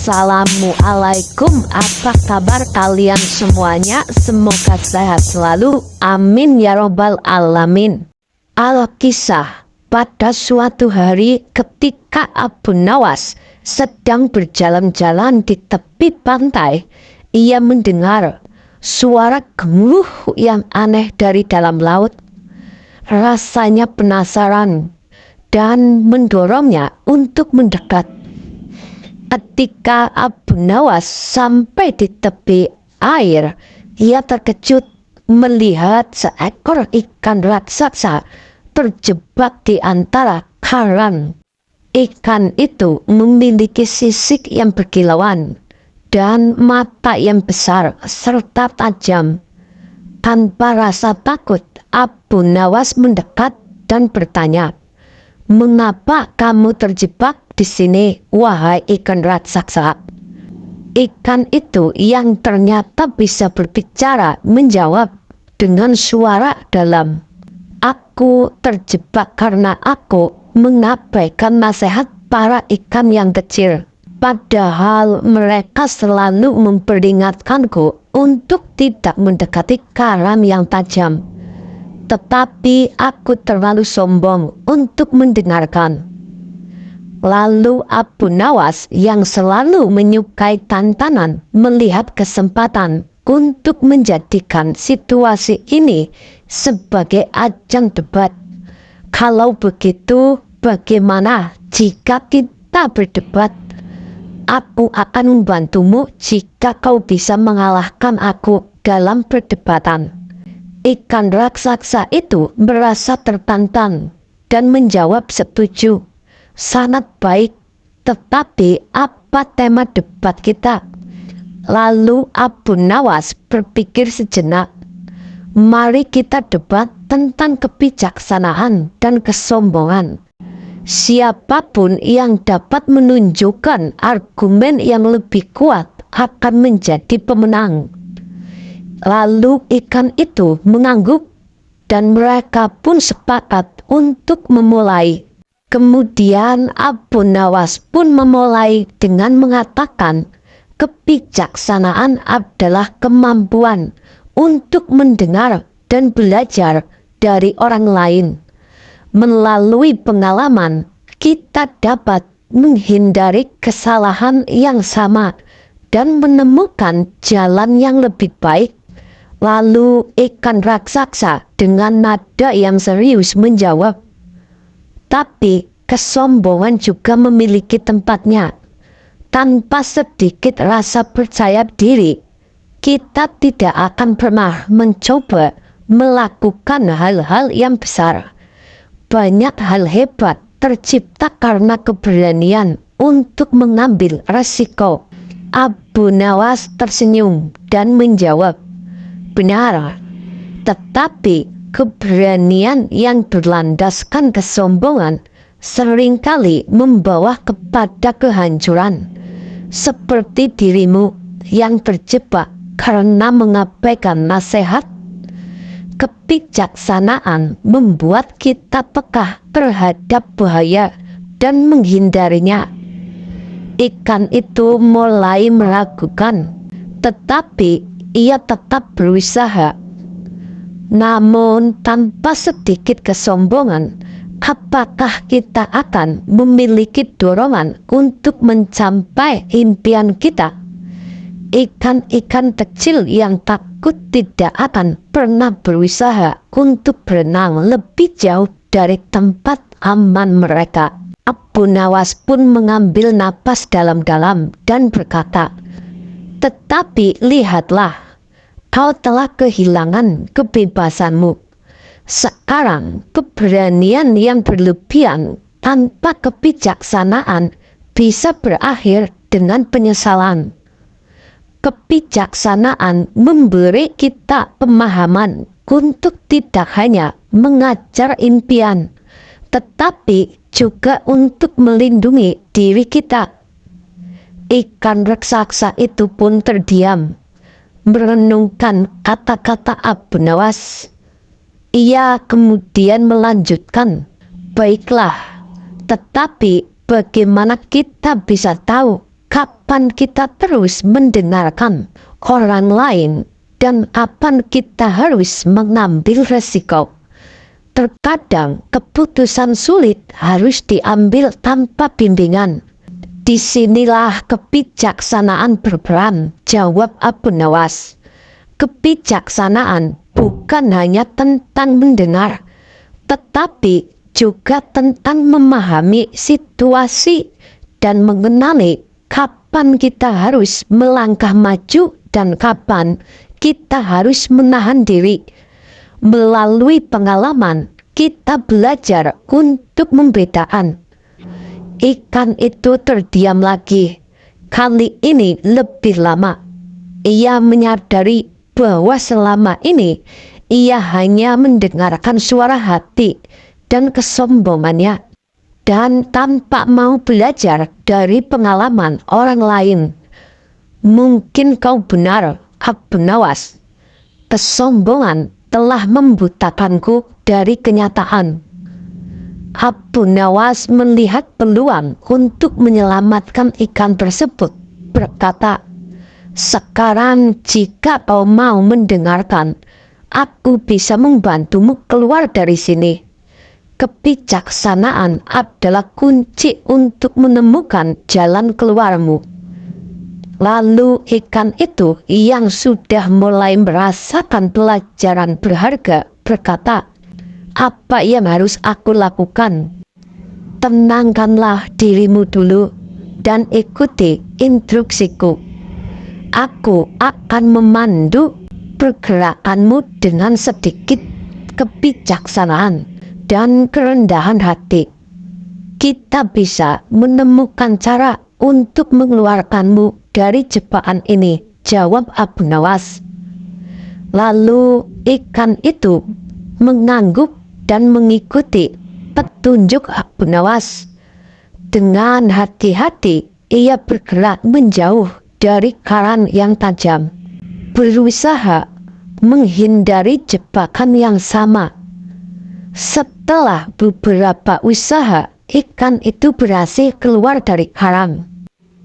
Assalamualaikum, apa kabar kalian semuanya? Semoga sehat selalu, amin ya robbal alamin. Alkisah, pada suatu hari ketika Abu Nawas sedang berjalan-jalan di tepi pantai, ia mendengar suara gemuruh yang aneh dari dalam laut. Rasanya penasaran dan mendorongnya untuk mendekat. Ketika Abu Nawas sampai di tepi air, ia terkejut melihat seekor ikan raksasa terjebak di antara karang. Ikan itu memiliki sisik yang berkilauan dan mata yang besar serta tajam. Tanpa rasa takut, Abu Nawas mendekat dan bertanya, "Mengapa kamu terjebak di sini, wahai ikan raksasa?" Ikan itu yang ternyata bisa berbicara menjawab dengan suara dalam, "Aku terjebak karena aku mengabaikan nasihat para ikan yang kecil. Padahal mereka selalu memperingatkanku untuk tidak mendekati karang yang tajam. Tetapi aku terlalu sombong untuk mendengarkan." Lalu Abu Nawas yang selalu menyukai tantangan melihat kesempatan untuk menjadikan situasi ini sebagai ajang debat. "Kalau begitu, bagaimana jika kita berdebat? Aku akan membantumu jika kau bisa mengalahkan aku dalam perdebatan." Ikan raksasa itu merasa tertantang dan menjawab setuju. "Sangat baik, tetapi apa tema debat kita?" Lalu Abu Nawas berpikir sejenak. "Mari kita debat tentang kebijaksanaan dan kesombongan. Siapapun yang dapat menunjukkan argumen yang lebih kuat akan menjadi pemenang." Lalu ikan itu mengangguk dan mereka pun sepakat untuk memulai. Kemudian Abu Nawas pun memulai dengan mengatakan, kebijaksanaan adalah kemampuan untuk mendengar dan belajar dari orang lain. Melalui pengalaman, kita dapat menghindari kesalahan yang sama dan menemukan jalan yang lebih baik. Lalu ikan raksasa dengan nada yang serius menjawab, "Tapi kesombongan juga memiliki tempatnya. Tanpa sedikit rasa percaya diri, kita tidak akan pernah mencoba melakukan hal-hal yang besar. Banyak hal hebat tercipta karena keberanian untuk mengambil resiko." Abu Nawas tersenyum dan menjawab, "Benar, tetapi keberanian yang berlandaskan kesombongan seringkali membawa kepada kehancuran. Seperti dirimu yang terjebak karena mengabaikan nasihat." Kebijaksanaan membuat kita peka terhadap bahaya dan menghindarinya. Ikan itu mulai meragukan, tetapi ia tetap berusaha. "Namun tanpa sedikit kesombongan, apakah kita akan memiliki dorongan untuk mencapai impian kita? Ikan-ikan kecil yang takut tidak akan pernah berusaha untuk berenang lebih jauh dari tempat aman mereka." Abu Nawas pun mengambil napas dalam-dalam dan berkata, "Tetapi lihatlah, kau telah kehilangan kebebasanmu. Sekarang keberanian yang berlebihan tanpa kebijaksanaan bisa berakhir dengan penyesalan. Kebijaksanaan memberi kita pemahaman untuk tidak hanya mengajar impian, tetapi juga untuk melindungi diri kita." Ikan raksasa itu pun terdiam, merenungkan kata-kata Abu Nawas. Ia kemudian melanjutkan, "Baiklah, tetapi bagaimana kita bisa tahu Kapan kita terus mendengarkan orang lain dan kapan kita harus mengambil resiko? Terkadang keputusan sulit harus diambil tanpa bimbingan. Disinilah kebijaksanaan berperan, jawab Abu Nawas. Kebijaksanaan bukan hanya tentang mendengar, tetapi juga tentang memahami situasi dan mengenali kapan kita harus melangkah maju dan kapan kita harus menahan diri. Melalui pengalaman, kita belajar untuk membedakan. Ikan itu terdiam lagi. Kali ini lebih lama. Ia menyadari bahwa selama ini ia hanya mendengarkan suara hati dan kesombongannya, dan tanpa mau belajar dari pengalaman orang lain. Mungkin kau benar, Abu Nawas. Kesombongan telah membutakanku dari kenyataan. Abu Nawas melihat peluang untuk menyelamatkan ikan tersebut, berkata, "Sekarang jika kau mau mendengarkan, aku bisa membantumu keluar dari sini." Kebijaksanaan adalah kunci untuk menemukan jalan keluarmu. Lalu ikan itu yang sudah mulai merasakan pelajaran berharga berkata, "Apa yang harus aku lakukan?" "Tenangkanlah dirimu dulu dan ikuti instruksiku. Aku akan memandu pergerakanmu dengan sedikit kebijaksanaan dan kerendahan hati. Kita bisa menemukan cara untuk mengeluarkanmu dari jebakan ini," jawab Abu Nawas. Lalu ikan itu mengangguk dan mengikuti petunjuk Abu Nawas. Dengan hati-hati ia bergerak menjauh dari karang yang tajam, berusaha menghindari jebakan yang sama. Setelah beberapa usaha, ikan itu berhasil keluar dari karang.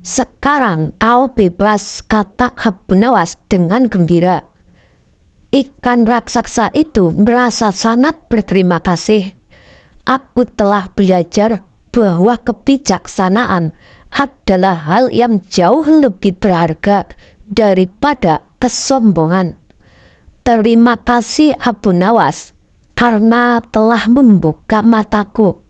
"Sekarang kau bebas," kata Abu Nawas dengan gembira. Ikan raksasa itu merasa sangat berterima kasih. "Aku telah belajar bahwa kebijaksanaan adalah hal yang jauh lebih berharga daripada kesombongan. Terima kasih Abu Nawas karena telah membuka mataku."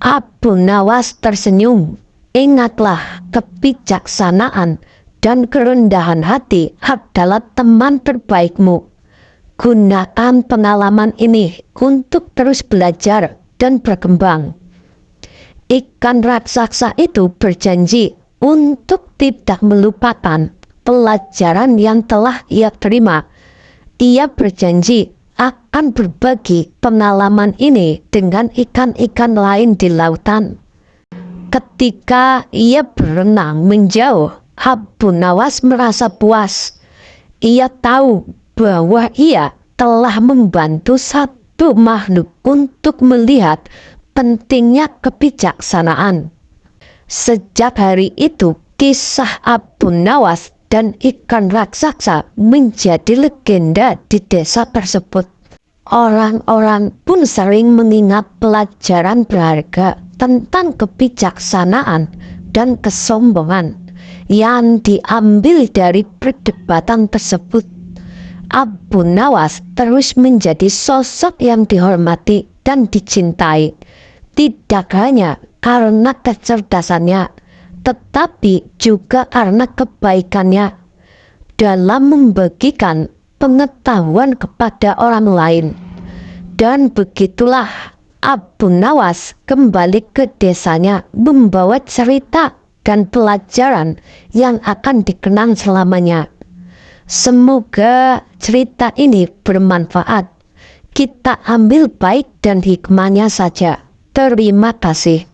Abu Nawas tersenyum. "Ingatlah, kebijaksanaan dan kerendahan hati adalah teman terbaikmu. Gunakan pengalaman ini untuk terus belajar dan berkembang." Ikan raksasa itu berjanji untuk tidak melupakan pelajaran yang telah ia terima. Ia berjanji akan berbagi pengalaman ini dengan ikan-ikan lain di lautan. Ketika ia berenang menjauh, Abu Nawas merasa puas. Ia tahu bahwa ia telah membantu satu makhluk untuk melihat pentingnya kebijaksanaan. Sejak hari itu, kisah Abu Nawas dan ikan raksasa menjadi legenda di desa tersebut. Orang-orang pun sering mengingat pelajaran berharga tentang kebijaksanaan dan kesombongan yang diambil dari perdebatan tersebut. Abu Nawas terus menjadi sosok yang dihormati dan dicintai, tidak hanya karena kecerdasannya, tetapi juga karena kebaikannya dalam membagikan pengetahuan kepada orang lain. Dan begitulah Abu Nawas kembali ke desanya membawa cerita dan pelajaran yang akan dikenang selamanya. Semoga cerita ini bermanfaat. Kita ambil baik dan hikmahnya saja. Terima kasih.